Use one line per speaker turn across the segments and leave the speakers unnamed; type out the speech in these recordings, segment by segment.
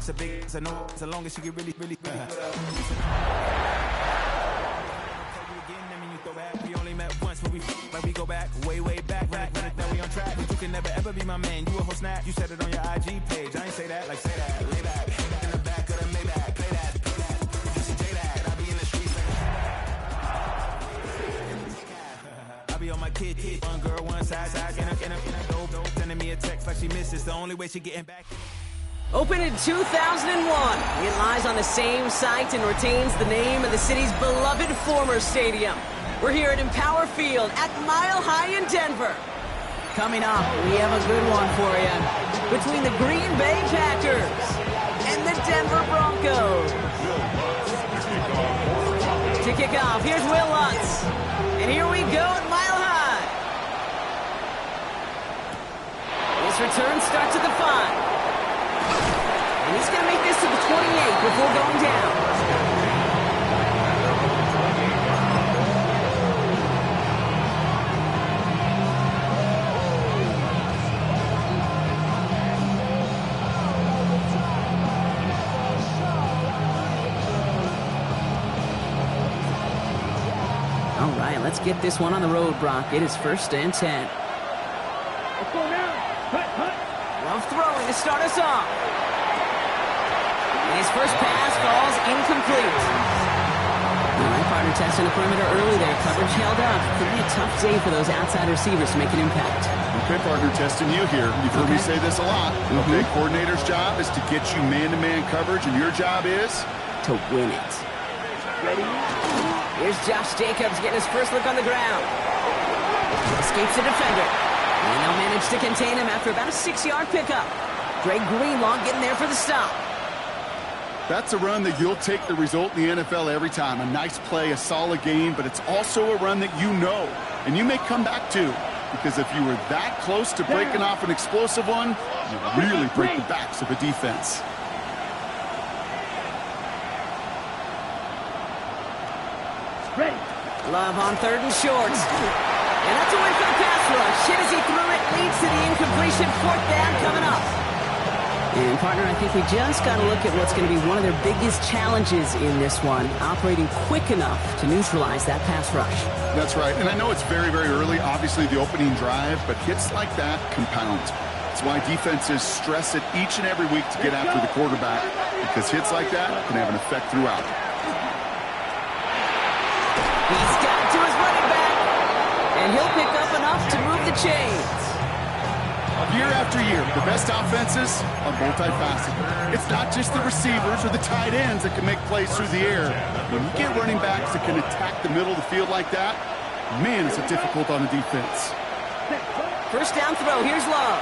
a big, I know, as long as you get really put up. We only met once, but we go back, way back. Run it, then we on track. But you can never ever be my man. You a whole snap. You said it on your IG page. I ain't say that, like say that. Lay back, in the back of the Maybach. Play that. You see J that. I be in the streets like. I be on my kid. One girl, one side, in a dope. Sending me a text like she misses. The only way she getting back.
Opened in 2001, it lies on the same site and retains the name of the city's beloved former stadium. We're here at Empower Field at Mile High in Denver. Coming up, we have a good one for you. Between the Green Bay Packers and the Denver Broncos. To kick off, here's Will Lutz. And here we go at Mile High. This return starts at the 5. And he's going to make this to the 28 before going down. All right, let's get this one on the road, Brock. It is 1st and 10.
Let's go now. Cut.
Love throwing to start us off. And his first pass falls incomplete. All right, partner testing the perimeter early there. Coverage held up. Could be a tough day for those outside receivers to make an impact.
Okay, partner testing you here. You've heard me say this a lot. Okay, coordinator's job is to get you man-to-man coverage, and your job is?
To win it.
Ready?
Here's Josh Jacobs getting his first look on the ground. Escapes the defender. And they'll manage to contain him after about a 6-yard pickup. Greg Greenlaw getting there for the stop.
That's a run that you'll take the result in the NFL every time. A nice play, a solid game, but it's also a run that you know, and you may come back to. Because if you were that close to breaking off an explosive one, you really break the backs of a defense.
Ready.
Love on 3rd and short. And that's a win for the pass rush. Hit as he threw it, leads to the incompletion. 4th down coming up. And, partner, I think we just got to look at what's going to be one of their biggest challenges in this one, operating quick enough to neutralize that pass rush.
That's right. And I know it's very, very early, obviously the opening drive, but hits like that compound. That's why defenses stress it each and every week to get after the quarterback, because hits like that can have an effect throughout.
He's got it to his running back, and he'll pick up enough to move the chains.
Year after year, the best offenses are multifaceted. It's not just the receivers or the tight ends that can make plays through the air. When you get running backs that can attack the middle of the field like that, man, is it difficult on the defense.
First down throw, here's Love.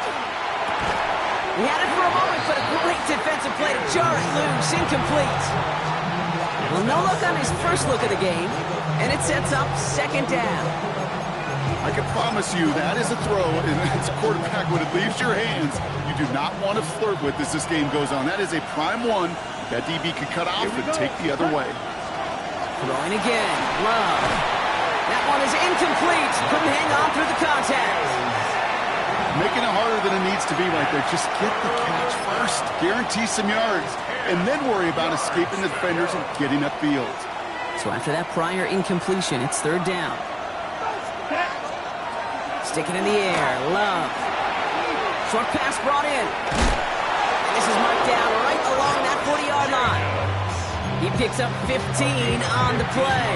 He had it for a moment, but a great defensive play to jar it loose, incomplete. Well, no look on his first look of the game, and it sets up 2nd down.
I can promise you that is a throw, and as a quarterback, when it leaves your hands, you do not want to flirt with as this game goes on. That is a prime one that DB could cut off and take the other way.
Throwing again, Love. That one is incomplete. Couldn't hang on through the contact.
Making it harder than it needs to be right there. Just get the catch first. Guarantee some yards, and then worry about escaping the defenders and getting upfield.
So after that prior incompletion, it's 3rd down. Sticking in the air, Love. Short pass brought in. And this is marked down right along that 40-yard line. He picks up 15 on the play.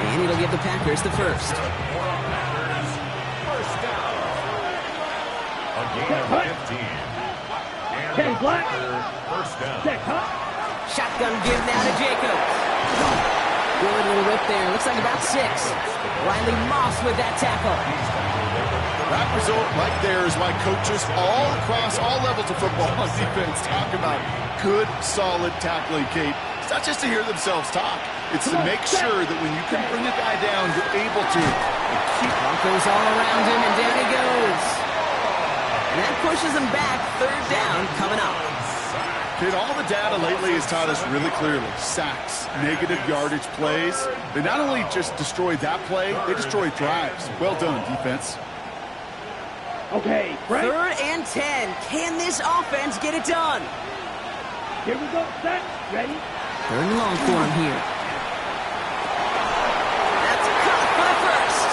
And it'll give the Packers the first.
First down. A gain of 15. And first down.
Shotgun give now to Jacobs. Good little whip there. Looks like about 6. Riley Moss with that tackle.
That result right there is why coaches all across all levels of football on defense talk about good, solid tackling, Kate. It's not just to hear themselves talk. It's to make sure that when you can bring a guy down, you're able to keep.
Broncos all around him, and down he goes. And that pushes him back. 3rd down coming up.
Kate, all the data lately has taught us really clearly. Sacks, negative yardage plays. They not only just destroy that play, they destroy drives. Well done, defense.
Okay, right.
3rd and 10. Can this offense get it done?
Here we go. Set. Ready.
Third and long for him here. That's a cut for the first.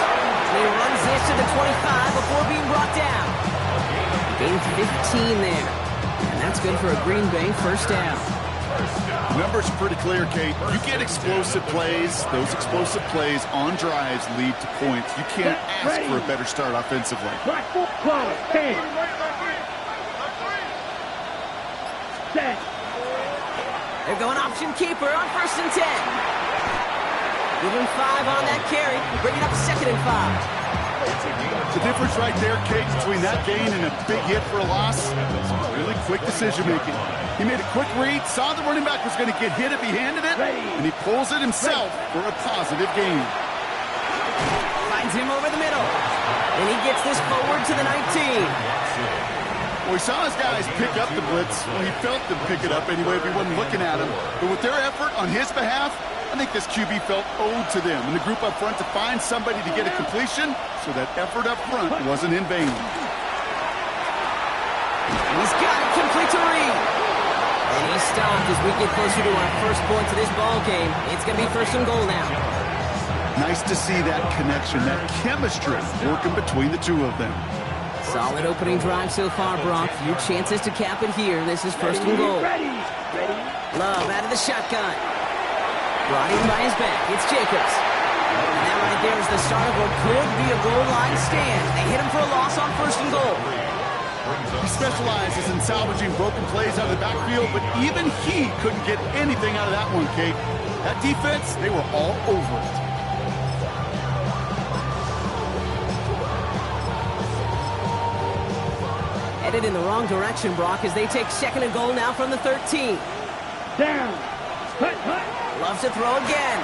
He runs this to the 25 before being brought down. Gain 15 there. And that's good for a Green Bay first down.
Numbers are pretty clear, Kate. You get explosive plays. Those explosive plays on drives lead to points. You can't ask for a better start offensively.
Black 12. 10. Set.
They're going option keeper on 1st and 10. Give him 5 on that carry. Bring it up 2nd and 5.
The difference right there, Kate, between that gain and a big hit for a loss, is really quick decision-making. He made a quick read, saw the running back was going to get hit if he handed it, and he pulls it himself for a positive gain.
Finds him over the middle. And he gets this forward to the 19.
Well, he saw his guys pick up the blitz. Well, he felt them pick it up anyway if he wasn't looking at him. But with their effort on his behalf, I think this QB felt owed to them and the group up front to find somebody to get a completion so that effort up front wasn't in vain.
He's got it complete to Reed. And he's stopped as we get closer to our first point to this ball game. It's going to be 1st and goal now.
Nice to see that connection, that chemistry working between the two of them.
Solid opening drive so far, Brock. Few chances to cap it here. This is 1st and goal.
Ready.
Love out of the shotgun. Brought in by his back. It's Jacobs. And that right there is the start of what could be a goal line stand. They hit him for a loss on 1st and goal.
He specializes in salvaging broken plays out of the backfield, but even he couldn't get anything out of that one, Kate. That defense, they were all over it.
Headed in the wrong direction, Brock, as they take 2nd and goal now from the 13.
Down. Cut.
Loves to throw again.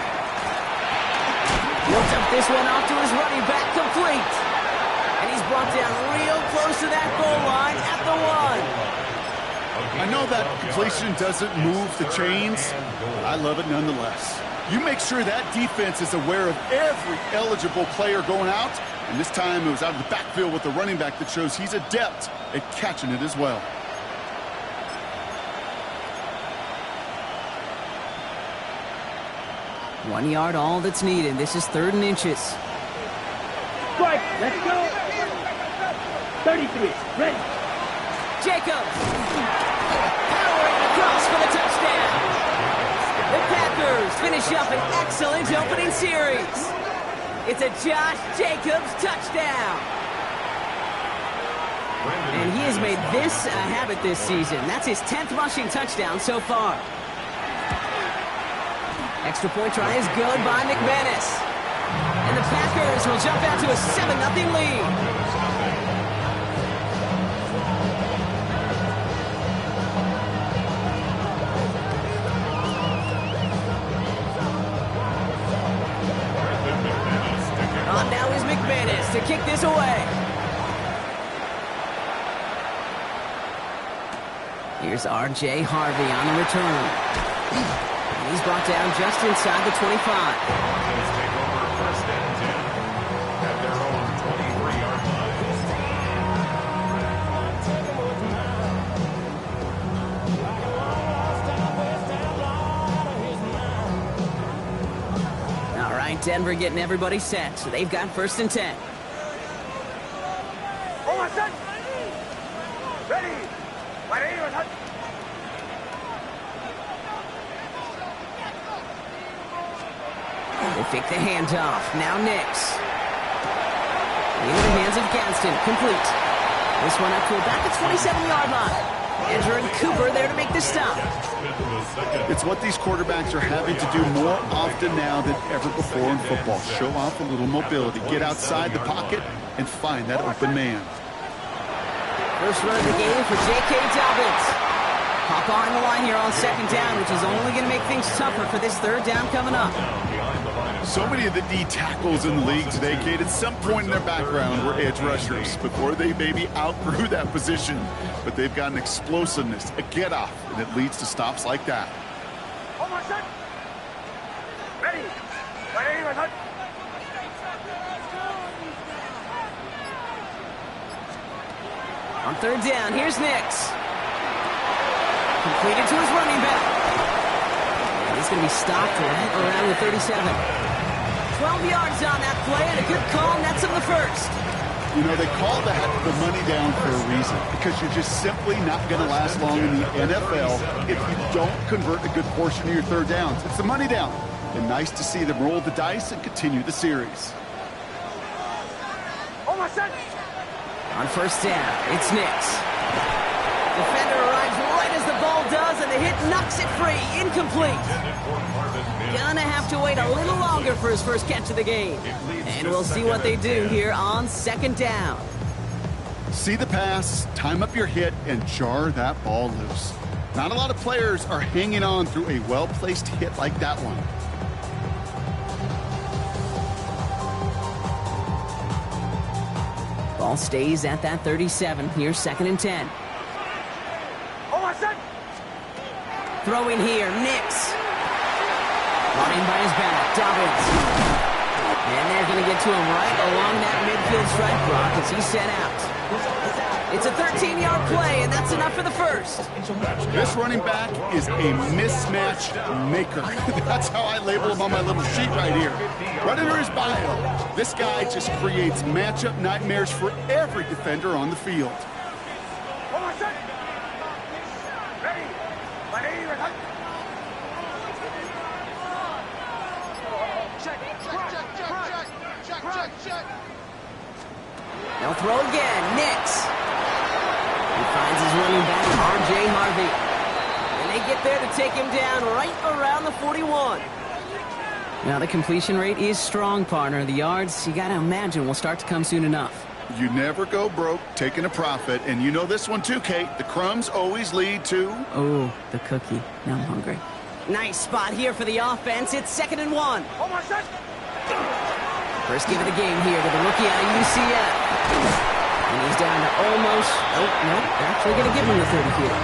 He'll dump this one off to his running back, complete. And he's brought down real close to that goal line at the 1.
I know that completion doesn't move the chains, but I love it nonetheless. You make sure that defense is aware of every eligible player going out, and this time it was out of the backfield with the running back that shows he's adept at catching it as well.
One yard, all that's needed. This is 3rd and inches.
Strike. Let's go. 33. Ready.
Jacobs. Powering across for the touchdown. The Packers finish up an excellent opening series. It's a Josh Jacobs touchdown. And he has made this a habit this season. That's his 10th rushing touchdown so far. Extra point try is good by McManus. And the Packers will jump out to a 7-0 lead. On now is McManus to kick this away. Here's R.J. Harvey on the return. He's brought down just inside the 25.
Broncos take over 1st and 10 at their own 23-yard
line. All right, Denver getting everybody set. So they've got 1st and 10. They fake the handoff. Now Nix. Into the hands of Gadsden. Complete. This one up to about the 27-yard line. Andrew and Cooper there to make the stop.
It's what these quarterbacks are having to do more often now than ever before in football. Show off a little mobility. Get outside the pocket and find that open man.
First run of the game for J.K. Dobbins. Hop on the line here on 2nd down, which is only going to make things tougher for this 3rd down coming up.
So many of the D tackles in the league today, Kate, at some point in their background were edge rushers before they maybe outgrew that position. But they've got an explosiveness, a get-off, and it leads to stops like that.
Ready.
On 3rd down, here's Nix. Completed to his running back. And he's going to be stopped right around the 37. 12 yards on that play, and a good call nets him the first.
You know, they call that the money down for a reason, because you're just simply not going to last long in the NFL if you don't convert a good portion of your third downs. It's the money down. And nice to see them roll the dice and continue the series.
On first down, it's Nix. Defender arrives right as the ball does, and the hit knocks it free. Incomplete. Gonna have to wait a little longer for his first catch of the game. And we'll see what they do here on second down.
See the pass, time up your hit, and jar that ball loose. Not a lot of players are hanging on through a well-placed hit like that one.
Ball stays at that 37. Here's 2nd and 10. Throwing here, Nix. Running by his back, Dobbins. And they're going to get to him right along that midfield strike block as he's sent out. It's a 13-yard play, and that's enough for the first.
This running back is a mismatch maker. That's how I label him on my little sheet right here. Right under his bio, this guy just creates matchup nightmares for every defender on the field.
They'll throw again. Nix. He finds his running back, R.J. Harvey. And they get there to take him down right around the 41. Now, the completion rate is strong, partner. The yards, you got to imagine, will start to come soon enough.
You never go broke taking a profit. And you know this one too, Kate. The crumbs always lead to...
Oh, the cookie. Now I'm hungry. Nice spot here for the offense. It's 2nd and 1. First give of the game here to the rookie out of UCF. And he's down to almost... Oh, no, they're actually going to give him the 30 here.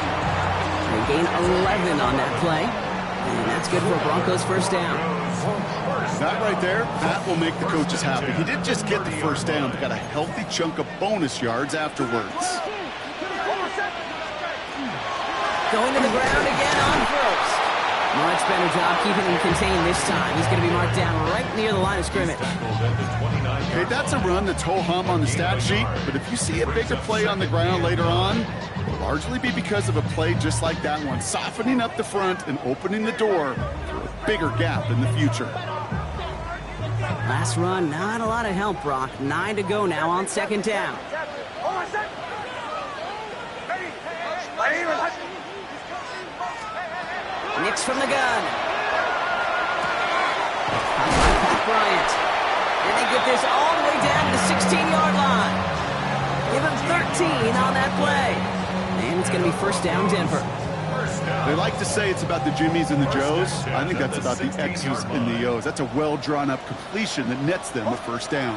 They gain 11 on that play. And that's good for a Broncos first down.
That right there, that will make the coaches happy. He didn't just get the first down, but got a healthy chunk of bonus yards afterwards.
Going to the ground again on first. Much better job keeping him contained this time. He's going to be marked down right near the line of scrimmage.
Okay, that's a run that's ho-hum on the stat sheet, but if you see a bigger play on the ground later on, it'll largely be because of a play just like that one, softening up the front and opening the door for a bigger gap in the future.
Last run, not a lot of help, Brock. 9 to go now on 2nd down. Nix from the gun. Pat Bryant. And they get this all the way down to the 16-yard line. Give him 13 on that play. And it's going to be first down, Denver.
They like to say it's about the Jimmies and the Joes. I think that's about the X's and the O's. That's a well-drawn-up completion that nets them a first down.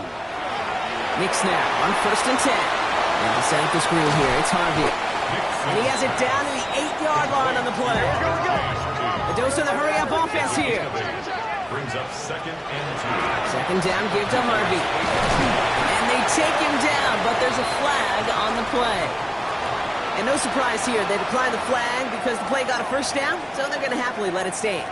Nix now on 1st and 10. And I'll set up the screen here. It's Harvey. And he has it down to the 8-yard line on the play. A dose of the hurry-up offense here.
Brings up 2nd and 2.
2nd down, give to Harvey. And they take him down, but there's a flag on the play. And no surprise here, they declined the flag because the play got a first down, so they're going to happily let it stand.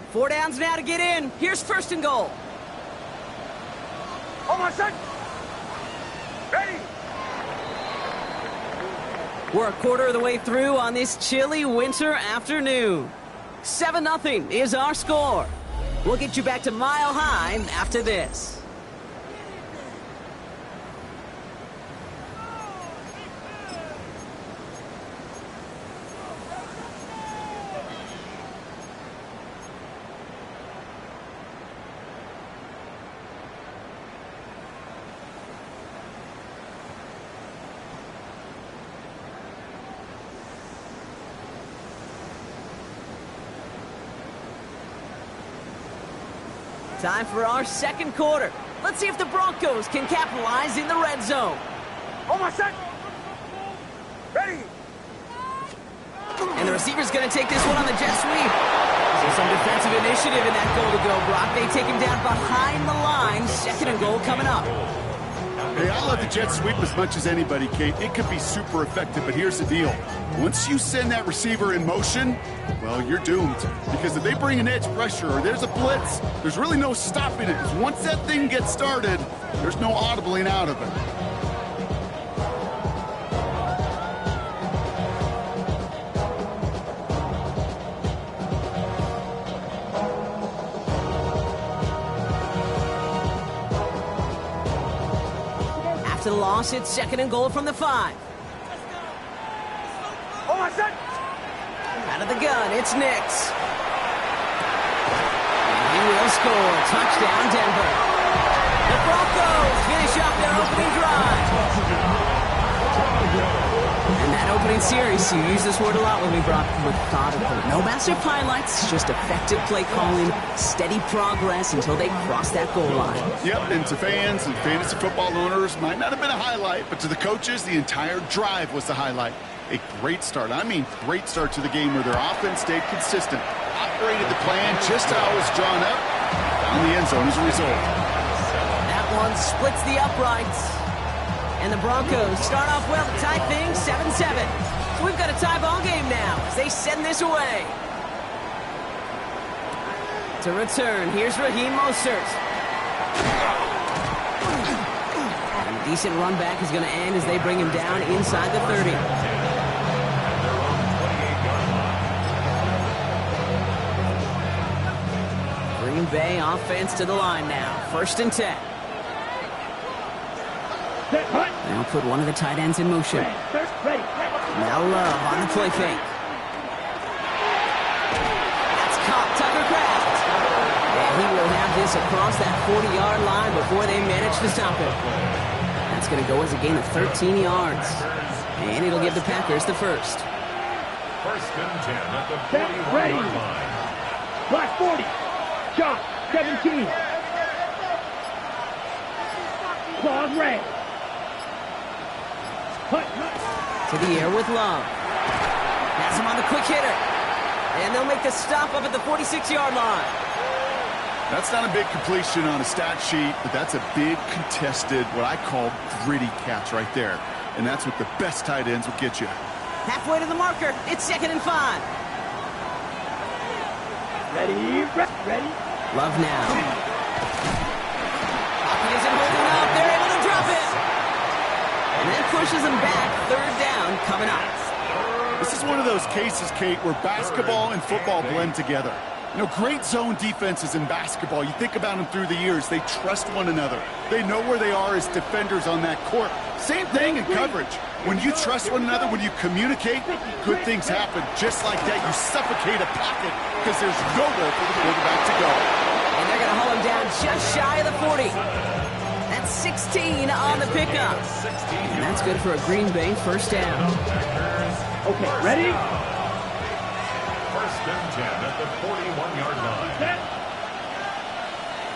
Four downs now to get in. Here's 1st and goal.
Ready.
We're a quarter of the way through on this chilly winter afternoon. 7-0 is our score. We'll get you back to Mile High after this. Time for our 2nd quarter. Let's see if the Broncos can capitalize in the red zone.
Ready.
And the receiver's going to take this one on the jet sweep. So some defensive initiative in that goal to go, Brock. They take him down behind the line. 2nd and goal coming up.
Hey, I love the jet sweep as much as anybody, Kate. It could be super effective, but here's the deal. Once you send that receiver in motion, well, you're doomed. Because if they bring an edge pressure or there's a blitz, there's really no stopping it. Because once that thing gets started, there's no audibling out of it.
To the loss, it's 2nd and goal from the 5.
Oh, my son!
Out of the gun, it's Nix. And he will score. Touchdown, Denver. The Broncos finish off their opening drive. And that opening series, you use this word a lot with me, Brock, methodical. No massive highlights, just effective play calling, steady progress until they cross that goal line.
Yep, and to fans and fantasy football owners, might not have been a highlight, but to the coaches, the entire drive was the highlight. A great start. I mean, great start to the game where their offense stayed consistent, operated the plan just how it was drawn up, found the end zone as a result.
That one splits the uprights. And the Broncos start off well to tie things 7-7. So we've got a tie ball game now as they send this away. To return, here's Raheem Mostert. And a decent run back is going to end as they bring him down inside the 30. Green Bay offense to the line now. 1st and 10. Now put one of the tight ends in motion. Now Love on the play fake. That's caught. Tucker Kraft. And he will have this across that 40-yard line before they manage to stop it. That's going to go as a gain of 13 yards. And it'll give the Packers the first.
1st and 10 at the 41-yard line.
Black 40. Shot. 17. Claws red.
To the air with Love. Has him on the quick hitter. And they'll make the stop up at the 46-yard line.
That's not a big completion on a stat sheet, but that's a big contested, what I call gritty catch right there. And that's what the best tight ends will get you.
Halfway to the marker. It's 2nd and 5.
Ready.
Love now. He isn't holding up. They're able to drop it. And that pushes them back. 3rd down coming up.
This is one of those cases, Kate, where basketball and football blend together. You know, great zone defenses in basketball. You think about them through the years. They trust one another. They know where they are as defenders on that court. Same thing in coverage. When you trust one another, when you communicate, good things happen. Just like that, you suffocate a pocket because there's nowhere for the quarterback to go.
And they're going to haul him down just shy of the 40. That's 16 on the pickup. And that's good for a Green Bay 1st down.
Okay, ready?
1st and 10 at the 41-yard line.
Set.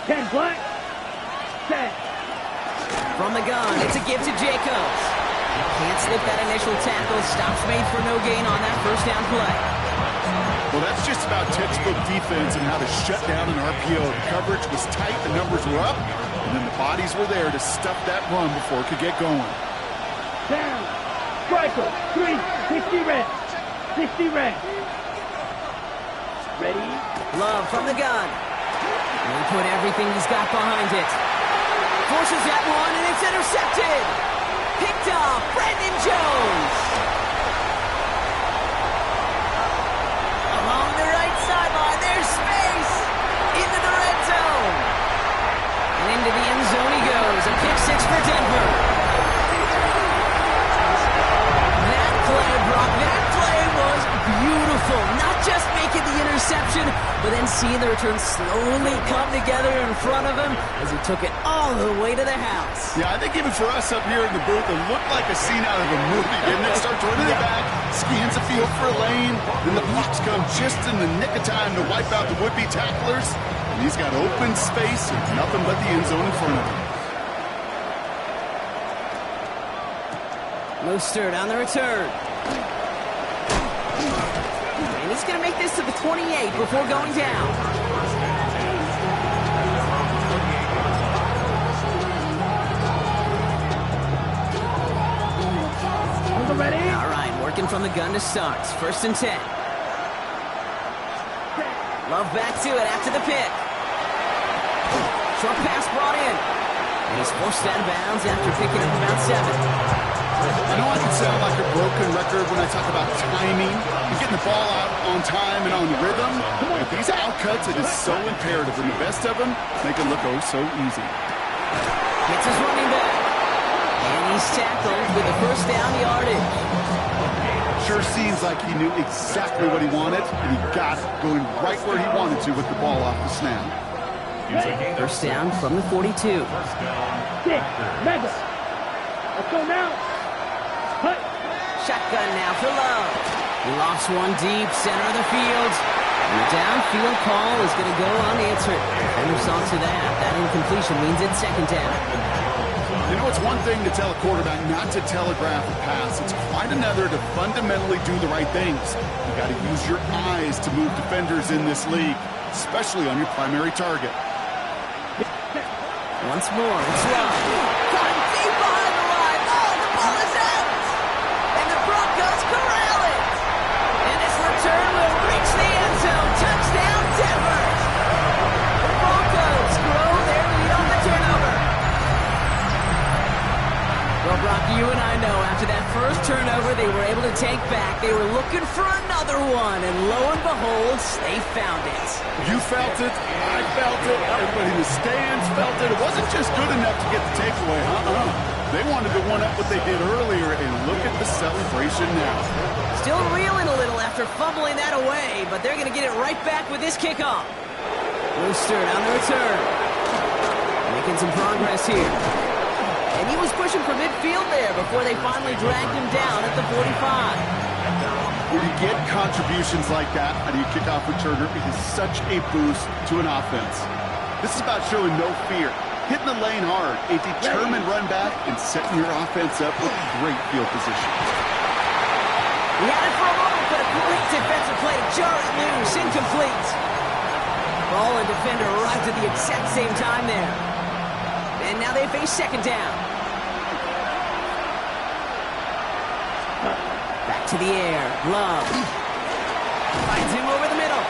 10 black. Set.
From the gun, it's a give to Jacobs. Can't slip that initial tackle. Stops made for no gain on that 1st down play.
Well, that's just about textbook defense and how to shut down an RPO. The coverage was tight, the numbers were up, and then the bodies were there to stuff that run before it could get going.
Down. Striker. 3. 60 red. 60 red. Ready.
Love from the gun. And he put everything he's got behind it. Forces that one, and it's intercepted. Picked off Brandon Jones. Along the right sideline, there's space. Into the red zone. And into the end zone he goes. A pick 6 for Denver. That play, Brock, that play was beautiful. Not just making the interception, but then seeing the return slowly come together in front of him as he took it all the way to the house.
Yeah, I think even for us up here in the booth, it looked like a scene out of a movie, didn't it? Starts running it back, scans the field for a lane, then the blocks come just in the nick of time to wipe out the would-be tacklers, and he's got open space and nothing but the end zone in front of him. Mostert
on the return. And He's going to make this to the 28 before going down.
Ready?
All right, working from the gun to start. 1st and 10. Love back to it after the pick. Short pass brought in. And he's forced out of bounds after picking up about 7.
I know I can sound like a broken record when I talk about timing and getting the ball out on time and on rhythm. But these outcuts, it is so imperative. And the best of them make it look oh so easy.
Gets his running back. And he's tackled with a 1st down yardage.
Sure seems like he knew exactly what he wanted, and he got it, going right where he wanted to with the ball off the snap.
1st down from the 42.
6, Mega. Let's go now. Cut.
Shotgun now for Love. He lost one deep, center of the field. And the downfield call is going to go unanswered. Defender saw to that. That incompletion means it's 2nd down.
You know, it's one thing to tell a quarterback not to telegraph a pass. It's quite another to fundamentally do the right things. You got to use your eyes to move defenders in this league, especially on your primary target.
Once more, it's Love. Caught deep behind the line. Oh, the ball is out. And the Broncos corral it. And this return will reach the end zone. Touchdown, Denver. The Broncos grow their lead on the turnover. Well, Brock, you and I know after that first turnover they were able to take back. They were looking for another one, and lo and behold, they found it.
You felt it, I felt it, everybody in the stands felt it. It wasn't just good enough to get the takeaway, They wanted to one-up what they did earlier, and look at the celebration now.
Still reeling a little after fumbling that away, but they're going to get it right back with this kickoff. Roosterd on the return. Making some progress here. And he was pushing for midfield there before they finally dragged him down at the 45.
When you get contributions like that out of your kickoff returner, it is such a boost to an offense. This is about showing no fear, hitting the lane hard, a determined run back, and setting your offense up with great field position.
He had it for a moment, but a great defensive play. Jarred loose, incomplete. Ball and defender arrived at the exact same time there. And now they face 2nd down. Back to the air. Love. Finds him over the middle.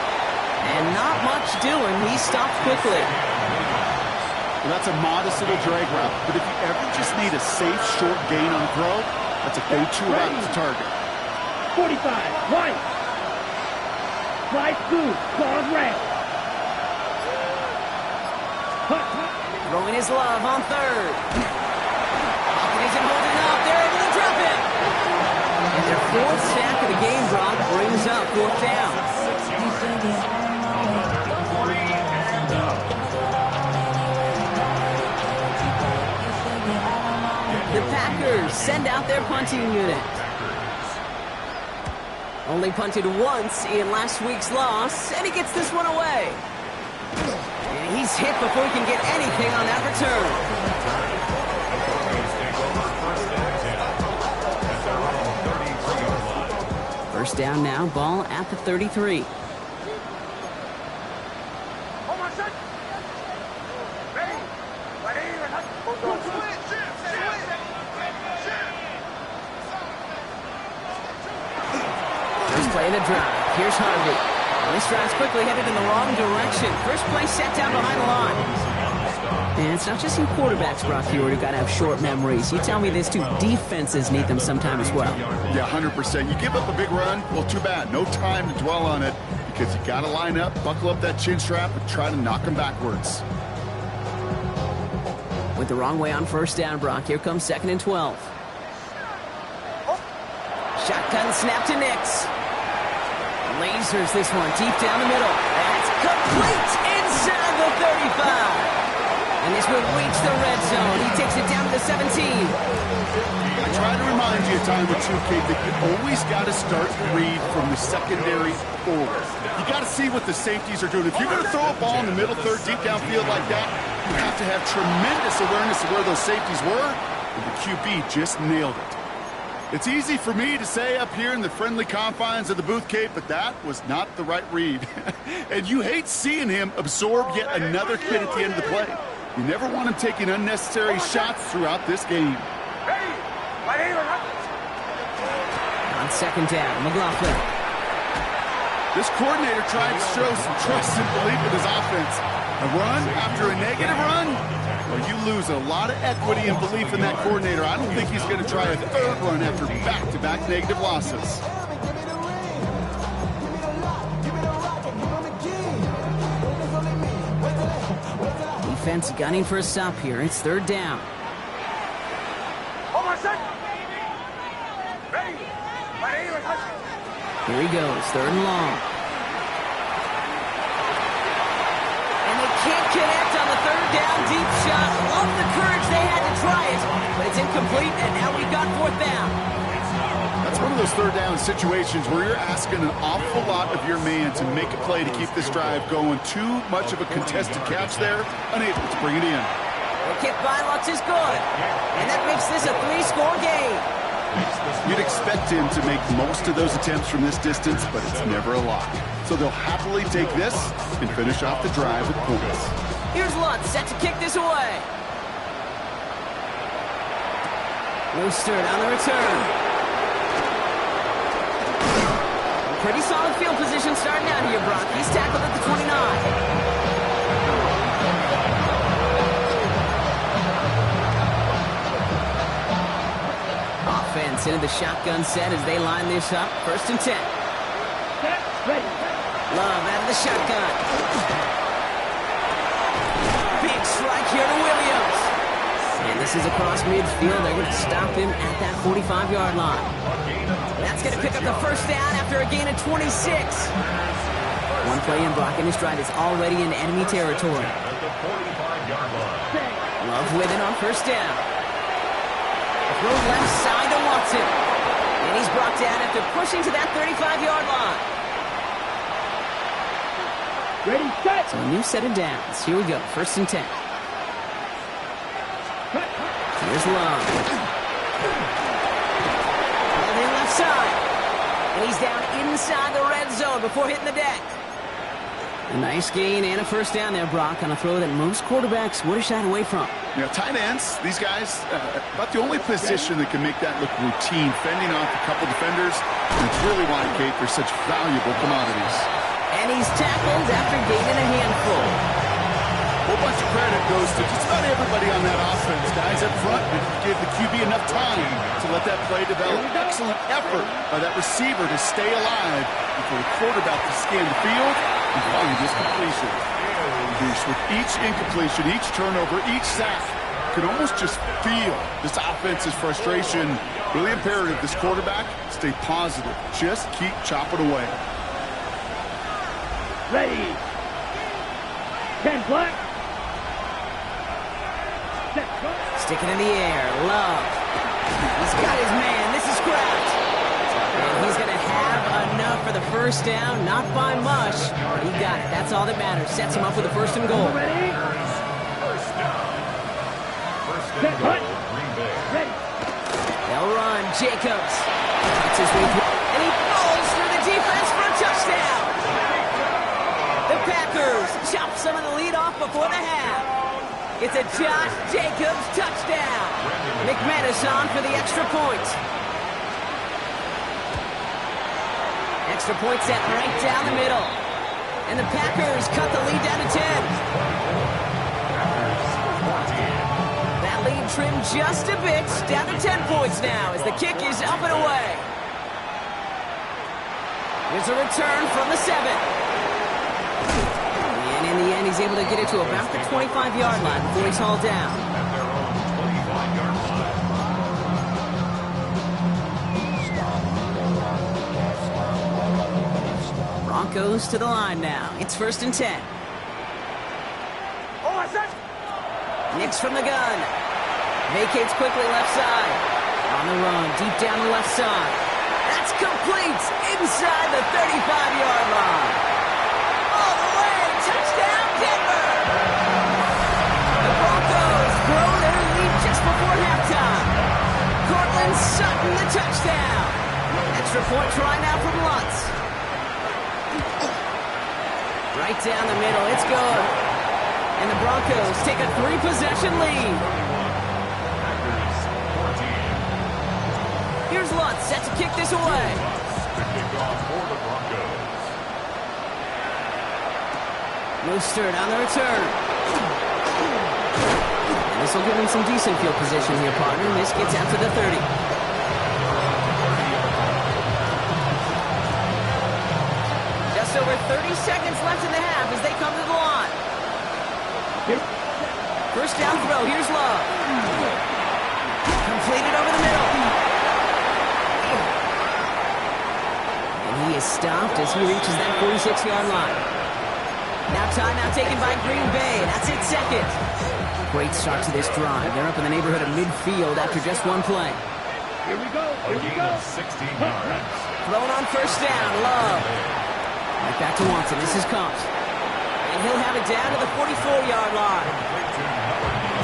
And not much doing. He stopped quickly.
Well, that's a modest little drag route. But if you ever just need a safe, short gain on throw, that's a go-to route to target.
45, right. Slide through, cause red.
Throwing his Love on 3rd. Hopkins isn't holding up. They're able to drop him. And their 4th sack of the game, Brock, brings up 4th down. The Packers send out their punting unit. Only punted once in last week's loss, and he gets this one away. And he's hit before he can get anything on that return. First down now, ball at the 33. First play of the drive. Here's Harvey. This drive's quickly headed in the wrong direction. First play set down behind the line. And it's not just you quarterbacks, Brock Hewitt, who got to have short memories. You tell me this too, defenses need them sometime as well.
Yeah, 100%. You give up a big run, well, too bad. No time to dwell on it because you got to line up, buckle up that chin strap, and try to knock them backwards.
With the wrong way on 1st down, Brock. Here comes 2nd and 12. Shotgun snap to Nix. Lasers this one deep down the middle. That's complete inside the 35. And this will reach the red zone. He takes it down to the 17.
I try to remind you a time or two, Kate, that you always got to start read from the secondary forward. You got to see what the safeties are doing. If you're going to throw a ball in the middle third, deep downfield like that, you have to have tremendous awareness of where those safeties were, and the QB just nailed it. It's easy for me to say up here in the friendly confines of the booth, Kate, but that was not the right read. And you hate seeing him absorb yet another hit at the end of the play. You never want him taking unnecessary shots throughout this game.
On second down, McLaughlin.
This coordinator tried to show some trust and belief in his offense. A run after a negative run? Well, you lose a lot of equity and belief in that coordinator. I don't think he's going to try a third run after back-to-back negative losses.
Defense gunning for a stop here. It's third down. Here he goes, third and long. And they can't connect on the third down deep shot. Love the courage they had to try it, but it's incomplete, and now we've got fourth down.
That's one of those third down situations where you're asking an awful lot of your man to make a play to keep this drive going. Too much of a contested catch there, unable to bring it in.
The kick by Lutz is good, and that makes this a 3-score game.
You'd expect him to make most of those attempts from this distance, but it's never a lot. So they'll happily take this and finish off the drive with points.
Here's Lutz set to kick this away. Roosterd on the return. Pretty solid field position starting out here, Brock. He's tackled at the 29. Offense into the shotgun set as they line this up. First and 10.
Set, ready.
Love out of the shotgun. Big strike here to Williams. And this is across midfield. They're going to stop him at that 45-yard line. That's going to pick up the first down after a gain of 26. One play in blocking his drive is already in enemy territory. Love with it on first down. Throw left side to Watson. And he's brought down after pushing to that 35-yard line.
Ready, set.
So a new set of downs. Here we go. First and 10. Here's Love. And then left side. And he's down inside the red zone before hitting the deck. A nice gain and a first down there, Brock, on a throw that most quarterbacks would have shied away from.
You know, tight ends, these guys, about the only position that can make that look routine, fending off a couple defenders. And it's really why, Kate, they're such valuable commodities.
And he's tackled after gaining a handful.
A whole bunch of credit goes to just about everybody on that offense. Guys up front that give the QB enough time to let that play develop. Excellent effort by that receiver to stay alive before the quarterback to scan the field and find this completion. With each incompletion, each turnover, each sack, you can almost just feel this offense's frustration. Really imperative, this quarterback, stay positive. Just keep chopping away.
Ready. 10 black. Set, go.
Sticking in the air. Love. He's got his man. This is Kraft. And he's going to have enough for the first down. Not by much, but he got it. That's all that matters. Sets him up with a first and goal.
Ready. Set, hut. Ready.
They'll run. Jacobs. That's his way through. And he falls through the defense for a touchdown. The Packers chop some of the lead off before the half. It's a Josh Jacobs touchdown. McManus on for the extra point. Extra point set right down the middle. And the Packers cut the lead down to 10. That lead trimmed just a bit, down to 10 points now as the kick is up and away. Here's a return from the 7. And in the end, he's able to get it to about the 25-yard line before he's hauled down. Broncos to the line now. It's first and 10. Nicks from the gun. Vacates quickly left side. On the run, deep down the left side. That's complete inside the 35-yard line. All the way, touchdown Denver! The Broncos grow their lead just before halftime. Cortland Sutton the touchdown. Extra point try now from Lutz. Right down the middle. It's good. And the Broncos take a 3-possession lead. Here's Lutz set to kick this away. Mostert on the return. And this will give him some decent field position here, partner. This gets out to the 30. Just over 30 seconds left in the half as they come to the line. First down throw. Here's Love. Completed over the middle. And he is stopped as he reaches that 46-yard line. Now timeout taken by Green Bay. That's its second. Great start to this drive. They're up in the neighborhood of midfield after just one play.
Here we go.
A gain of 16 yards.
Thrown on first down. Love. Right back to Watson. This is Combs. And he'll have it down to the 44-yard line.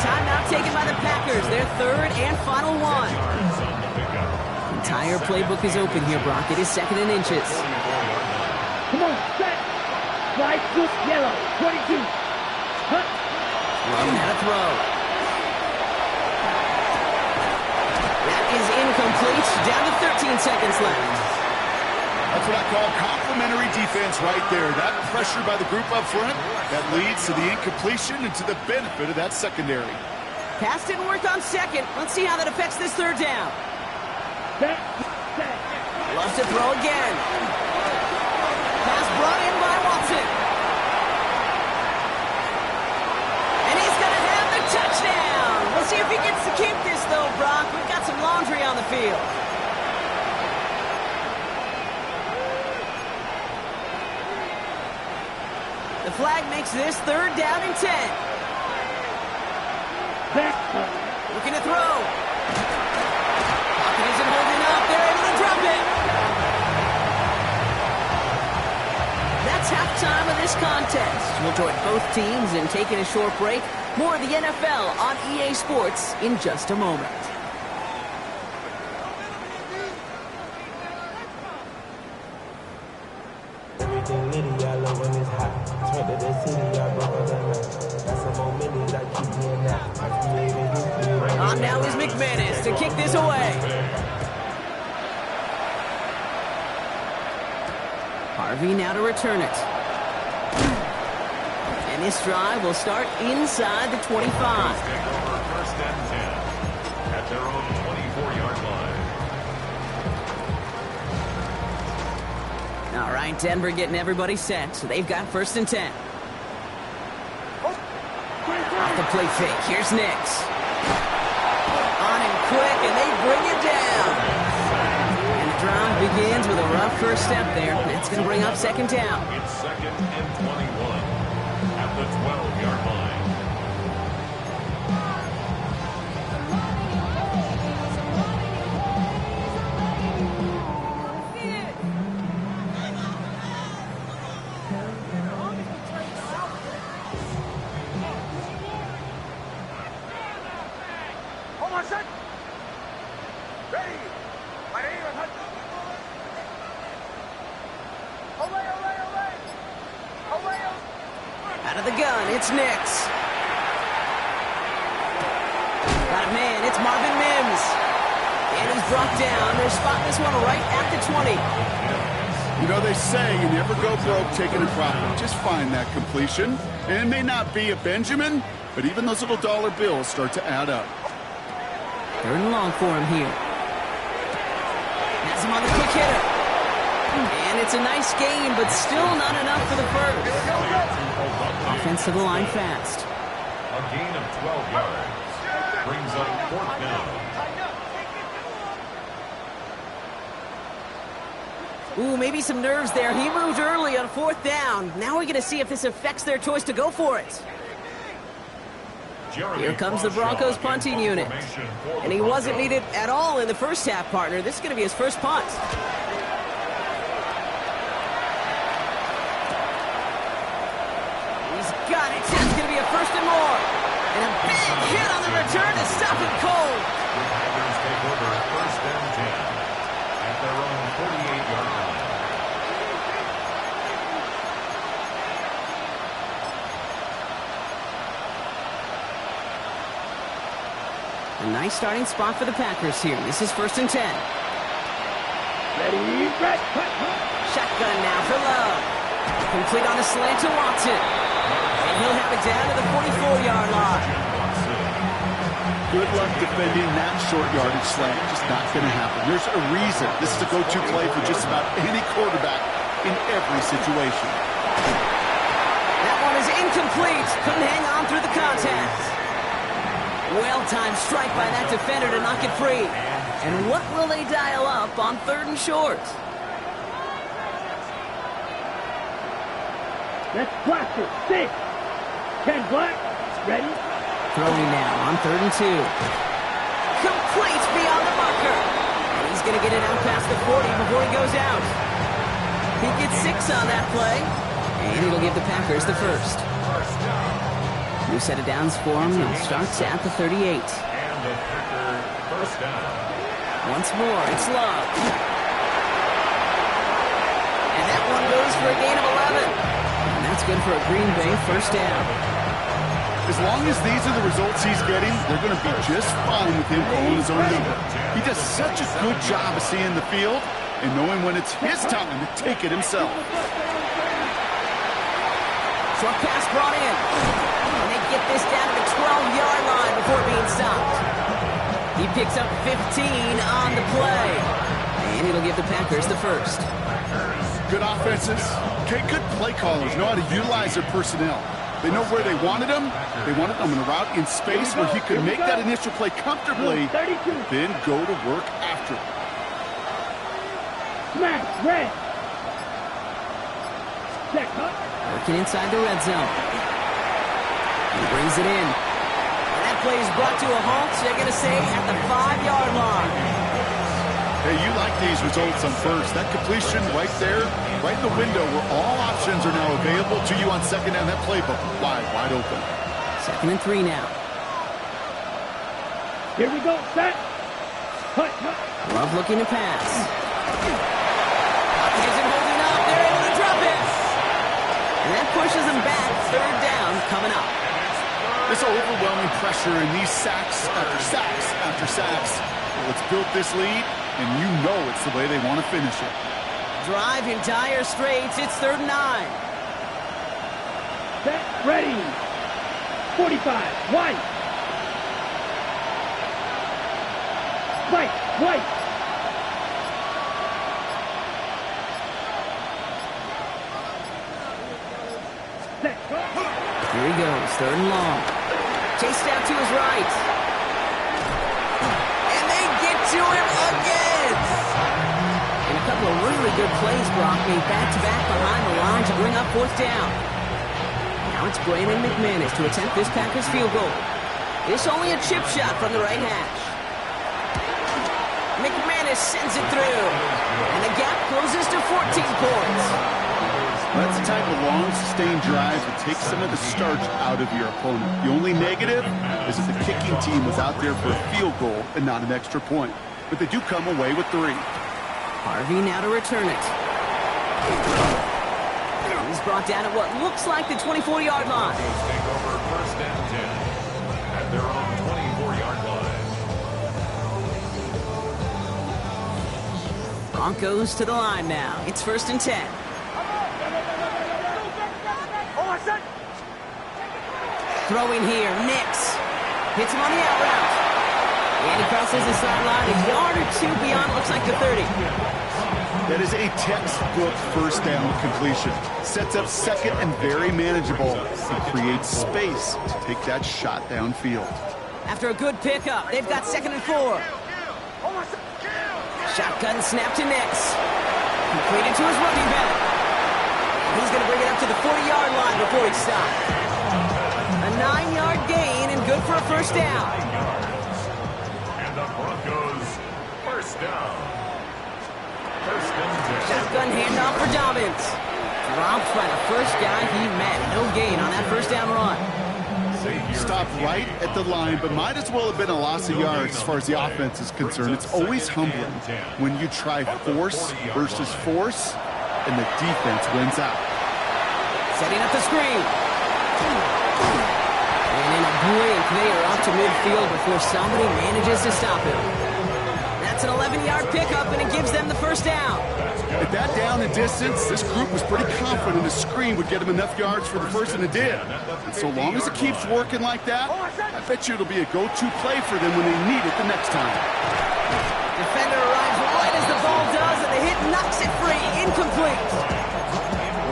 Timeout taken by the Packers. Their third and final one. The entire playbook is open here, Brock. It is second and inches.
Come on, set. Slide to yellow. 22. Huh.
Running out of throw. That is incomplete. Down to 13 seconds left.
That's what I call complimentary defense right there. That pressure by the group up front, that leads to the incompletion and to the benefit of that secondary.
Pass didn't work on second. Let's see how that affects this third down.
Set. Set.
Loves to throw again. Pass brought in by Watson. And he's going to have the touchdown. We'll see if he gets to keep this, though, Brock. We've got some laundry on the field. The flag makes this third down and 10. Looking to throw. Pocket isn't holding up. They're able to drop it. That's halftime of this contest. We'll join both teams in taking a short break. More of the NFL on EA Sports in just a moment.
Everything litty, I love when it's hot. Turn to the city, I broke on the night. Got some more minis, I keep me in that.
On now is McManus to kick this away. Harvey now to return it. And this drive will start inside the 25.
First and 10 at their own 24-yard line.
All right, Denver getting everybody set. So they've got first and 10. Off the play fake. Here's Nix. On him quick, and they bring it down. And the drive begins with a rough first step there. That's going to bring up second down.
It's second and 21 at the 12-yard line.
Out of the gun, it's Nix. Got a man, it's Marvin Mims. And he's brought down. They're spotting this one right at the 20.
You know, they say you never go broke taking a profit. Just find that completion. And it may not be a Benjamin, but even those little dollar bills start to add up.
Third and long for him here. Has him on the quick hitter. And it's a nice game, but still not enough for the first. Offense to the line fast.
A gain of 12 yards brings up fourth down.
Ooh, maybe some nerves there. He moved early on fourth down. Now we're going to see if this affects their choice to go for it. Here comes the Broncos punting unit. And he wasn't needed at all in the first half, partner. This is going to be his first punt. He's got it. That's going to be a first and more. And a big hit on the return to stop him cold.
Packers take over first and 10. at their own 48-yard line.
A nice starting spot for the Packers here. This is 1st and 10.
Ready, red, cut.
Shotgun now for Love. Complete on a slant to Watson. And he'll have it down to the 44-yard line.
Good luck defending that short yardage slant. Just not going to happen. There's a reason this is a go-to play for just about any quarterback in every situation.
That one is incomplete. Couldn't hang on through the contact. Well-timed strike by that defender to knock it free. And what will they dial up on 3rd and short?
Let's blast it. 6. 10 black. Ready?
Throwing now on 3rd and 2. Complete beyond the marker. And he's going to get it out past the 40 before he goes out. He gets 6 on that play. And it'll give the Packers the first. New set of downs for him. It starts at the 38.
And the Packer first down.
Once more, it's Love. And that one goes for a gain of 11. And that's good for a Green Bay first down.
As long as these are the results he's getting, they're going to be just fine with him calling his own number. He does such a good job of seeing the field and knowing when it's his time to take it himself.
Short pass brought in. And they get this down to the 12-yard line before being stopped. He picks up 15 on the play. And it'll give the Packers the first.
Good offenses. Okay, good play callers know how to utilize their personnel. They know where they wanted him. They wanted him in a route in space where he could make that initial play comfortably, then go to work after it.
Smash, red. Check, huh?
Working inside the red zone. He brings it in. And that play is brought to a halt, so they're going to say at the 5-yard line.
Hey, you like these results on first. That completion right there, right in the window where all options are now available to you on second down. That playbook wide open.
2nd and 3 now.
Here we go, set. Cut.
Love looking to pass. Isn't holding up. They're able to drop it. And that pushes them back. 3rd down coming up.
This overwhelming pressure and these sacks after sacks after sacks. Well, it's built this lead, and you know it's the way they want to finish it.
Drive in dire straits. It's 3rd and 9.
Set, ready. 45, white. White. Set, go.
Here he goes, 3rd and long. Chased out to his right. And they get to him again. And a couple of really good plays, Brock, made back-to-back behind the line to bring up 4th down. Now it's Brandon McManus to attempt this Packers field goal. It's only a chip shot from the right hash. McManus sends it through. And the gap closes to 14 points.
That's the type of long, sustained drive that takes some of the starch out of your opponent. The only negative is that the kicking team was out there for a field goal and not an extra point. But they do come away with 3.
Harvey now to return it. He's brought down at what looks like the 24-yard line.
Broncos take over 1st and 10 at their own 24-yard line.
Broncos to the line now. It's 1st and 10. Throwing here, Nix. Hits him on the out route. And he crosses the sideline a yard or 2 beyond, looks like the 30.
That is a textbook first down completion. Sets up second and very manageable and creates space to take that shot downfield.
After a good pickup, they've got 2nd and 4. Shotgun snap to Nix. Completed to his running back. He's going to bring it up to the 40-yard line before he stops. A 9-yard gain and good for a first down.
And the Broncos first down. 1st and 10.
Shotgun handoff for Dobbins. Dropped by the first guy he met. No gain on that first down run.
stop right at the line, but might as well have been a loss of yards as far as the offense is concerned. It's always humbling when you try force versus force, and the defense wins out.
Setting up the screen. And in a blink, they are off to midfield before somebody manages to stop him. That's an 11-yard pickup, and it gives them the first down.
At that down and distance, this group was pretty confident the screen would get them enough yards for the first, and it did. And so long as it keeps working like that, I bet you it'll be a go-to play for them when they need it the next time.
Defender arrives right as the ball does, and the hit knocks it free. Incomplete.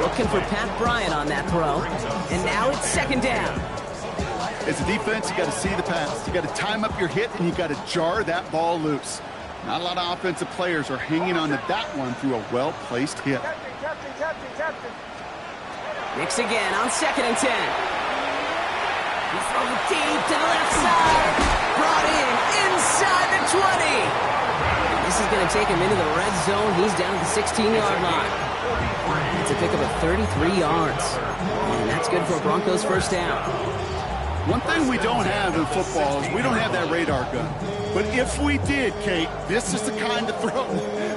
Looking for Pat Bryant on that throw. And now it's second down.
As a defense, you got to see the pass. You got to time up your hit, and you got to jar that ball loose. Not a lot of offensive players are hanging on to that one through a well-placed hit.
Nix again on 2nd and 10. He's throwing deep to the left side. Brought in inside the 20. This is going to take him into the red zone. He's down at the 16-yard line. It's a pickup of 33 yards. And that's good for a Broncos first down.
One thing we don't have in football is we don't have that radar gun. But if we did, Kate, this is the kind of throw,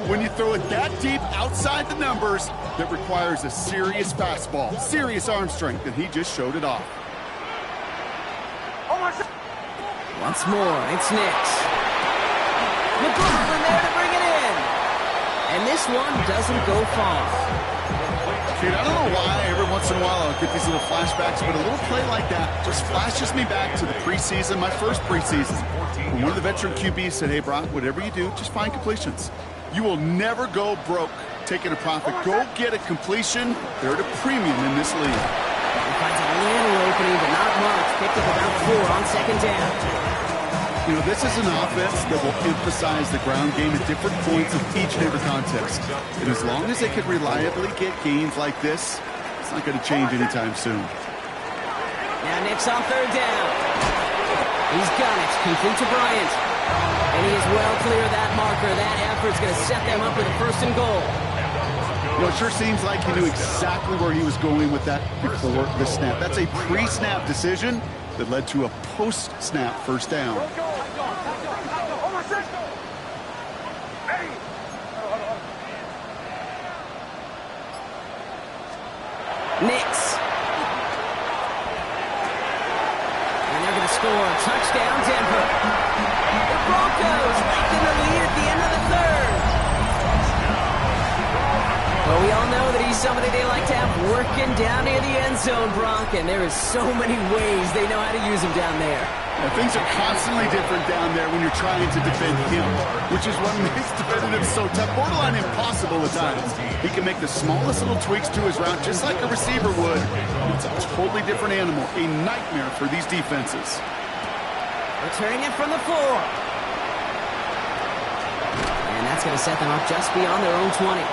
when you throw it that deep outside the numbers, that requires a serious fastball, serious arm strength, and he just showed it off.
Once more, it's Nix. McLaughlin there to bring it in. And this one doesn't go far.
Kate, I don't know why every once in a while I'll get these little flashbacks, but a little play like that just flashes me back to the preseason, my first preseason. When one of the veteran QBs said, hey, Brock, whatever you do, just find completions. You will never go broke taking a profit. Go get a completion. They're at a premium in this league.
He finds a little opening, but not much. Picked up about 4 on second down.
You know, this is an offense that will emphasize the ground game at different points of each and every contest. And as long as they can reliably get gains like this, it's not going to change anytime soon.
Now Nix on 3rd down. He's got it. Complete to Bryant. And he is well clear of that marker. That effort's going to set them up with a 1st and goal.
You know, it sure seems like he knew exactly where he was going with that before the snap. That's a pre-snap decision that led to a post-snap first down.
Nix. And they're going to score. Touchdown, Denver. The Broncos in the lead at the end of the 3rd. Well, we all know that he's somebody they like to have working down near the end zone, Brock, and there is so many ways they know how to use him down there.
Now, things are constantly different down there when you're trying to defend him, which is what makes defending him so tough, borderline impossible at times. He can make the smallest little tweaks to his route, just like a receiver would. It's a totally different animal, a nightmare for these defenses.
Returning it from the 4. And that's going to set them up just beyond their own 20.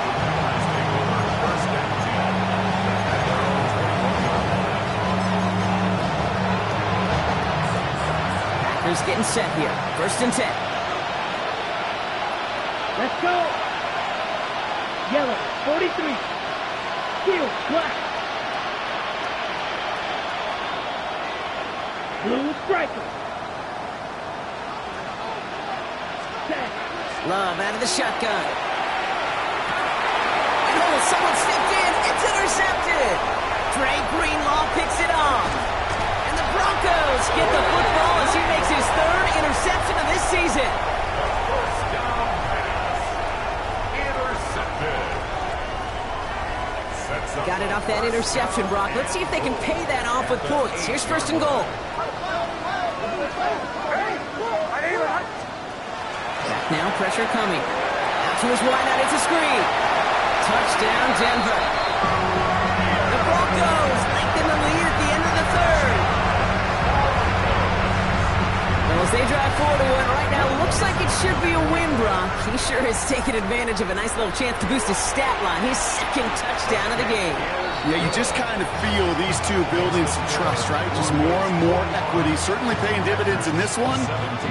Packers getting set here. 1st and 10.
Let's go. Yellow, 43. Steel, black. Blue striker. Set.
Love out of the shotgun. Oh, someone stepped in. It's intercepted. Dre Greenlaw picks it off. And the Broncos get the football as he makes his 3rd interception of this season.
First down pass. Intercepted. Sets up
Got it off that interception, Brock. Let's see if they can pay that off with points. Here's 1st and goal. Back now, pressure coming. Out to his wide out, it's a screen. Touchdown, Denver. The Broncos lengthen the lead at the end of the 3rd. Well, as they drive forward to what right now looks like it should be a win, Brock. He sure has taken advantage of a nice little chance to boost his stat line. His 2nd touchdown of the game.
Yeah, you just kind of feel these two building some trust, right? Just more and more equity. Certainly paying dividends in this one.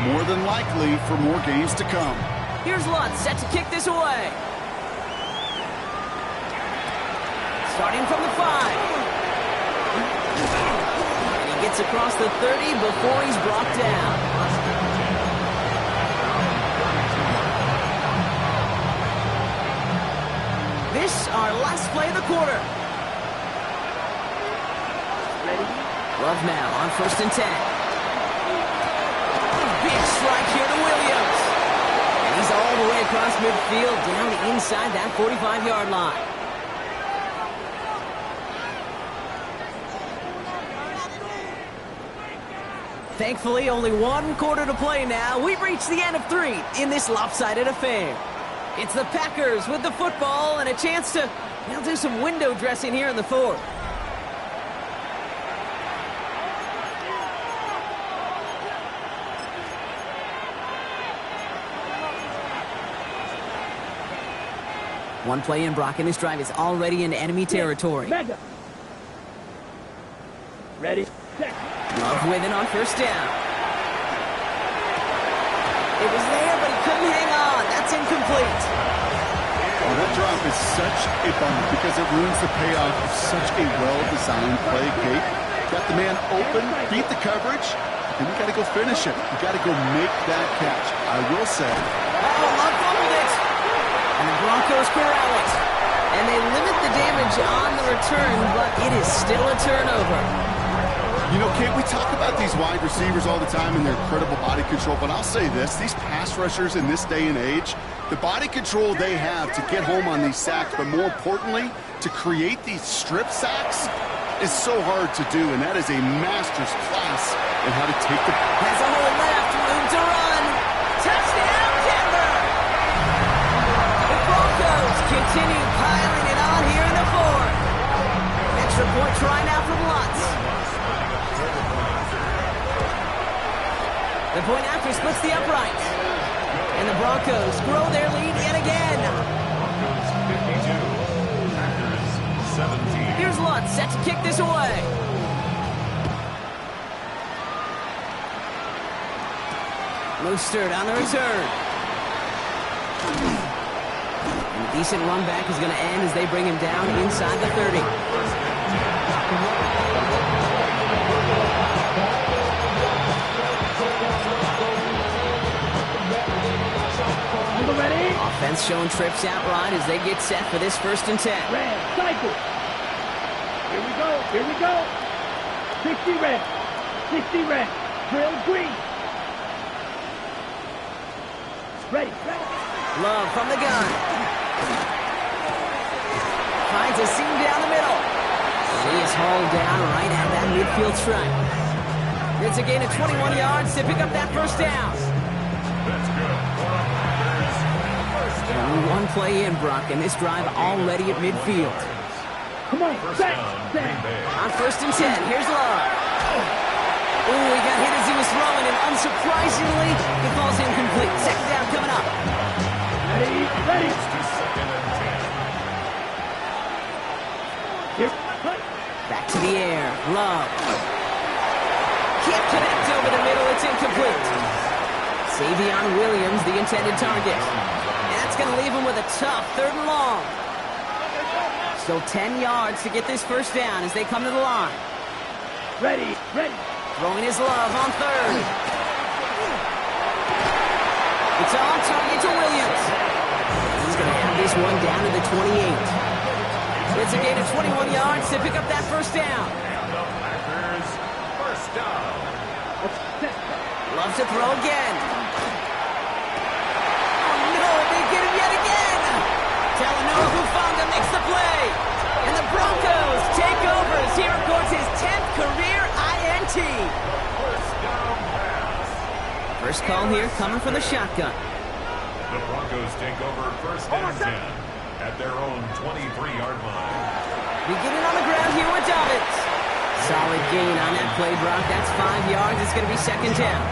More than likely for more games to come.
Here's Lutz set to kick this away. Starting from the 5. And he Gets across the 30 before he's brought down. This our last play of the quarter. Love now on 1st and 10. Big strike here to Williams. And he's all the way across midfield, down inside that 45-yard line. Thankfully, only one quarter to play now. We've reached the end of 3 in this lopsided affair. It's the Packers with the football and a chance to do some window dressing here in the 4th. One play in, Brock, and this drive is already in enemy territory.
Mega. Ready, set.
Love with it on 1st down. It was there, but he couldn't hang on. That's incomplete.
Oh, that drop is such a bummer because it ruins the payoff of such a well-designed play, Kate. Got the man open, beat the coverage, and you got to go finish it. You got to go make that catch. I will say.
Oh, Love fumbled it. And the Broncos corral it. And they limit the damage on the return, but it is still a turnover.
You know, Kate, we talk about these wide receivers all the time and their incredible body control, but I'll say this, these pass rushers in this day and age, the body control they have to get home on these sacks, but more importantly, to create these strip sacks is so hard to do, and that is a master's class in how to take the...
Has a hole left, room to run. Touchdown, Denver! The Broncos continue piling it on here in the 4th. Extra point try now from Lutz. The point after splits the uprights. And the Broncos grow their lead yet again.
Broncos 52, Packers 17.
Here's Lutz set to kick this away. Mostert on the return. And a decent run back is going to end as they bring him down inside the 30.
Ready?
Offense showing trips out right as they get set for this 1st and 10.
Red, cycle. Here we go, here we go. 60 red, 60 red, drill green. Ready, ready.
Love from the gun. Finds a seam down the middle. He is hauled down right at that midfield stripe. It's a gain of 21 yards to pick up that 1st down.
That's good.
Only one play in, Brock, and this drive already at midfield.
Come on, set.
On 1st and 10, here's Love. Ooh, he got hit as he was throwing, and unsurprisingly, it falls incomplete. 2nd down coming up.
Ready, ready. Here,
back to the air, Love. Can't connect over the middle, it's incomplete. Savion Williams, the intended target. That's going to leave him with a tough 3rd and long. Still 10 yards to get this 1st down as they come to the line.
ready, ready.
Throwing his Love on 3rd. It's on target to Williams. He's going to have this one down to the 28. It's a gain of 21 yards to pick up that 1st down.
And the Packers, 1st down.
Love to throw again. They get him yet again. Talanoa Hufanga makes the play. And the Broncos take over as he records his 10th career INT.
First down pass.
First call here coming for the shotgun.
The Broncos take over 1st and 10 at their own 23-yard line.
Beginning on the ground here with Dobbins. Solid gain on that play, Brock. That's 5 yards. It's going to be 2nd down.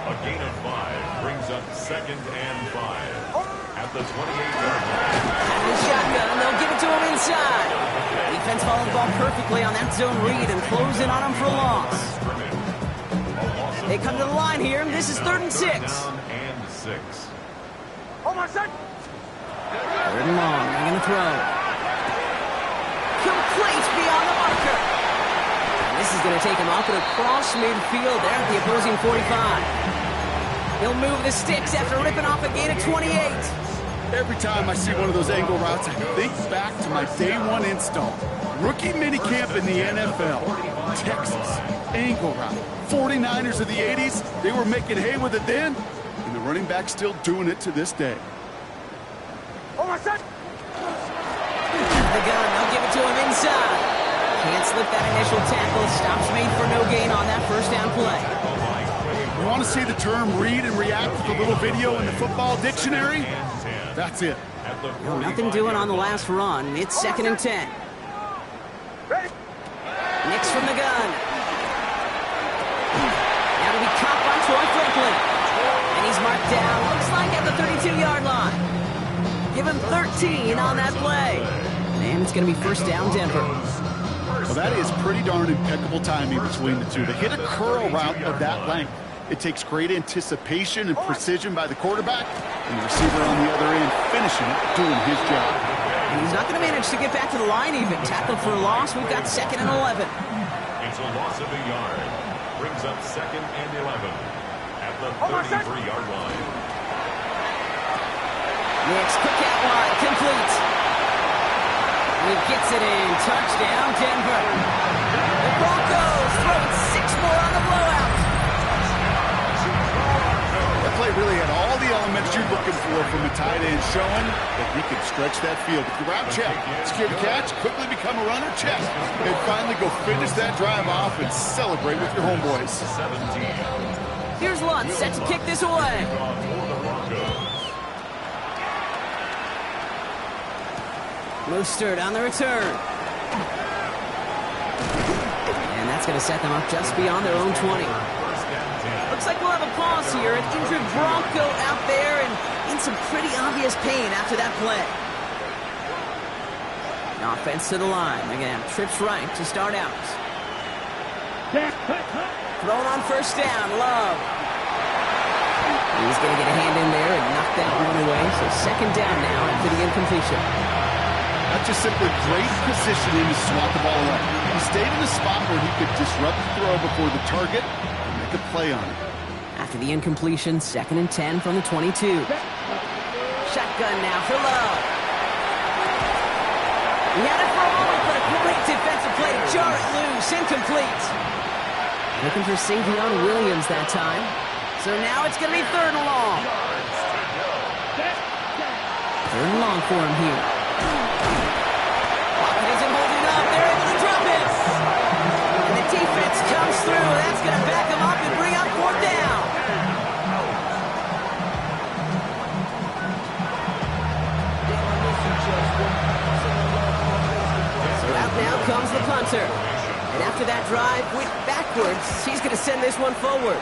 A gain of 5 brings up 2nd and 5 at the 28-yard line.
Out of the shotgun, they'll give it to him inside. Defense followed the ball perfectly on that zone read and close in on him for a loss. They come to the line here, and this is 3rd and 6.
Down and 6.
Oh my son! 3rd and long, they're going to throw. Complete beyond the marker. going to take him up and across midfield there at the opposing 45. He'll move the sticks after ripping off a gain of 28.
Every time I see one of those angle routes, I think back to my day one install. Rookie minicamp in the NFL. Texas, angle route. 49ers of the 80s, they were making hay with it then, and the running back's still doing it to this day.
The gun, they'll give it to him inside. Can't slip that initial tackle. Stops made for no gain on that first down play.
You want to see the term read and react with a little video in the football dictionary? That's it.
Nothing doing on the last run. It's 2nd and 10. Nix from the gun. Now to be caught by Troy Franklin. And he's marked down, looks like at the 32-yard line. Give him 13 on that play. And it's going to be first down Denver.
Well, that is pretty darn impeccable timing between the two. To hit a curl route of that length, it takes great anticipation and precision by the quarterback, and the receiver on the other end finishing it, doing his job.
And he's not going to manage to get back to the line even. Tackled for a loss. We've got 2nd and 11.
It's a loss of a yard. Brings up 2nd and 11 at the 33-yard line.
Nix, quick out wide, complete. He gets it in. Touchdown, Denver. The Broncos throwing 6 more on the blowout.
That play really had all the elements you're looking for from a tight end, showing that he can stretch that field. Grab check, secure the catch, quickly become a runner, check, and finally go finish that drive off and celebrate with your homeboys.
Here's Lutz, set to kick this away. Mostert on the return. And that's going to set them up just beyond their own 20. Looks like we'll have a pause here. An injured Bronco out there and in some pretty obvious pain after that play. Offense to the line. They're going to have trips right to start out. Thrown on first down. Love. He's going to get a hand in there and knock that one away. So 2nd down now after the incompletion.
That's just simply great positioning to swat the ball away. He stayed in a spot where he could disrupt the throw before the target and make a play on it.
After the incompletion, 2nd and 10 from the 22. Shotgun now for Love. He had it for a moment, but a great defensive play to jar it loose. Incomplete. Looking for Savion Williams that time. So now it's going to be 3rd and long. 3rd and long for him here. Isn't holding up. They're able to drop it. And the defense comes through. That's going to back him up and bring up 4th down. So out now comes the punter. And after that drive went backwards, he's going to send this one forward.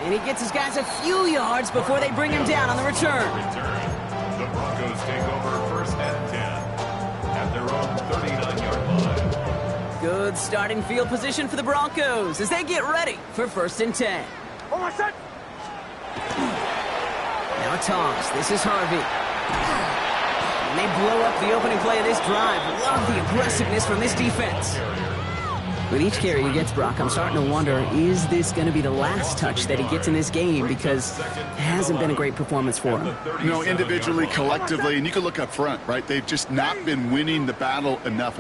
And he gets his guys a few yards before they bring him down on the return.
The Broncos take over 1st and 10 at their own 39-yard line.
Good starting field position for the Broncos as they get ready for 1st and 10. Now a toss. This is Harvey. And they blow up the opening play of this drive. Love the aggressiveness from this defense. With each carry he gets, Brock, I'm starting to wonder, is this going to be the last touch that he gets in this game? Because it hasn't been a great performance for him.
You know, individually, collectively, and you can look up front, right? They've just not been winning the battle enough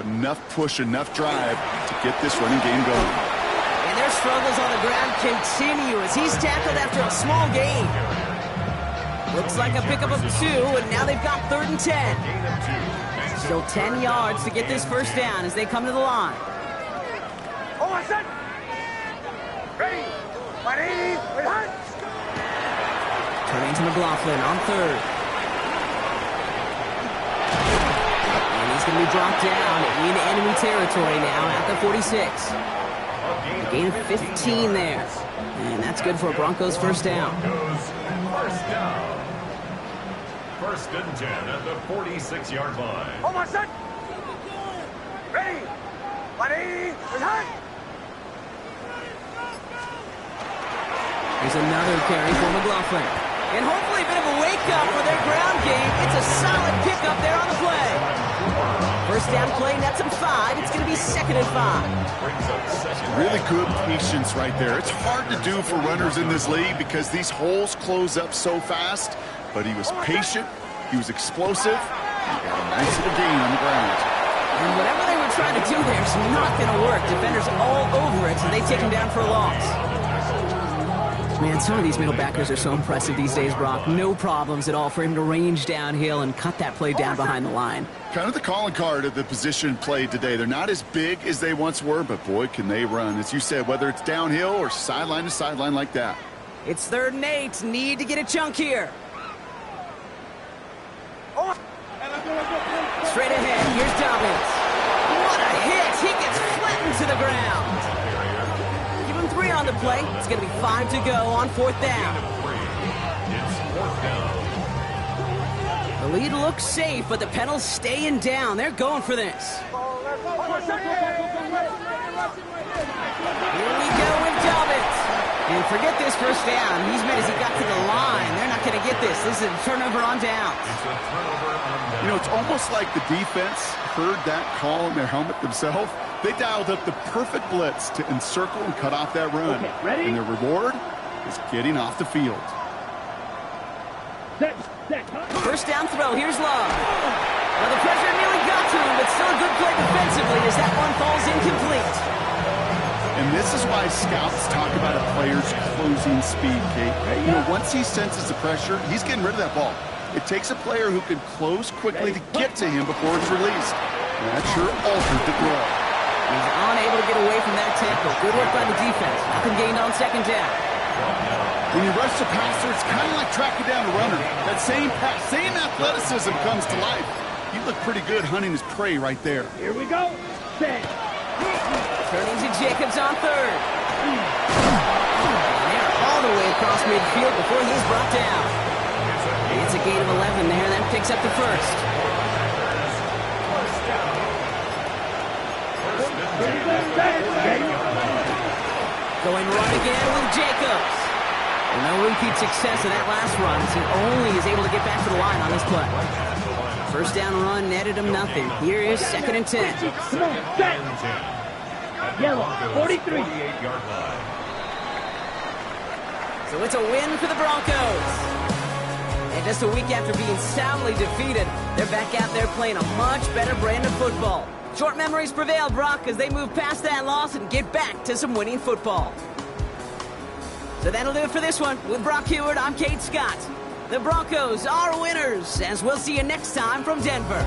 push, enough drive to get this running game going.
And their struggles on the ground continue as he's tackled after a small gain. Looks like a pickup of 2, and now they've got 3rd and 10. Still 10 yards to get this first down as they come to the line. Turning to McLaughlin on 3rd. And he's going to be dropped down in enemy territory now at the 46. A gain of 15 there. And that's good for a Broncos first down.
First down. 1st and 10 at the 46-yard line.
Here's another carry for McLaughlin. And hopefully a bit of a wake-up for their ground game. It's a solid pickup there on the play. First down play, nets him 5. It's going to be 2nd and 5.
Brings up second.
Really good patience right there. It's hard to do for runners in this league because these holes close up so fast. But he was patient. He was explosive. He got a nice little gain on the ground.
And whatever they were trying to do there is not going to work. Defenders all over it, so they take him down for a loss. Man, some of these middle backers are so impressive these days, Brock. No problems at all for him to range downhill and cut that play down behind the line.
Kind of the calling card of the position played today. They're not as big as they once were, but boy, can they run. As you said, whether it's downhill or sideline to sideline like that.
It's 3rd and 8. Need to get a chunk here. Straight ahead, here's Dobbins. What a hit! He gets flattened to the ground. Give him 3 on the play. It's going to be 5 to go on 4th down.
It's 4th down.
The lead looks safe, but the Penals staying down. They're going for this. Here we go with Dobbins. And forget this first down. He's made as he got to the line. They're not going to get this. This is a turnover on downs.
It's a turnover on downs.
You know, it's almost like the defense heard that call in their helmet themselves. They dialed up the perfect blitz to encircle and cut off that run.
Okay, ready?
And their reward is getting off the field.
Set.
First down throw. Here's Love. Well, the pressure nearly got to him, but still a good play defensively as that one falls incomplete.
And this is why scouts talk about a player's closing speed, Kate. You know, once he senses the pressure, he's getting rid of that ball. It takes a player who can close quickly to get to him before it's released. And that sure altered the throw.
He's unable to get away from that tackle. Good work by the defense. Nothing gained on 2nd down.
When you rush the passer, it's kind of like tracking down a runner. That same pass, same athleticism comes to life. He looked pretty good hunting his prey right there.
Here we go. Set.
Turning to Jacobs on 3rd. And they're all the way across midfield before he's brought down. It's a gain of 11 there. That picks up the first. Going run again with Jacobs. And no repeat success of that last run as he only is able to get back to the line on this play. First down run netted him nothing. Here is 2nd and 10.
Come on, set. Yellow, 43.
So it's a win for the Broncos. And just a week after being soundly defeated, they're back out there playing a much better brand of football. Short memories prevail, Brock, as they move past that loss and get back to some winning football. So that'll do it for this one. With Brock Heward, I'm Kate Scott. The Broncos are winners, as we'll see you next time from Denver.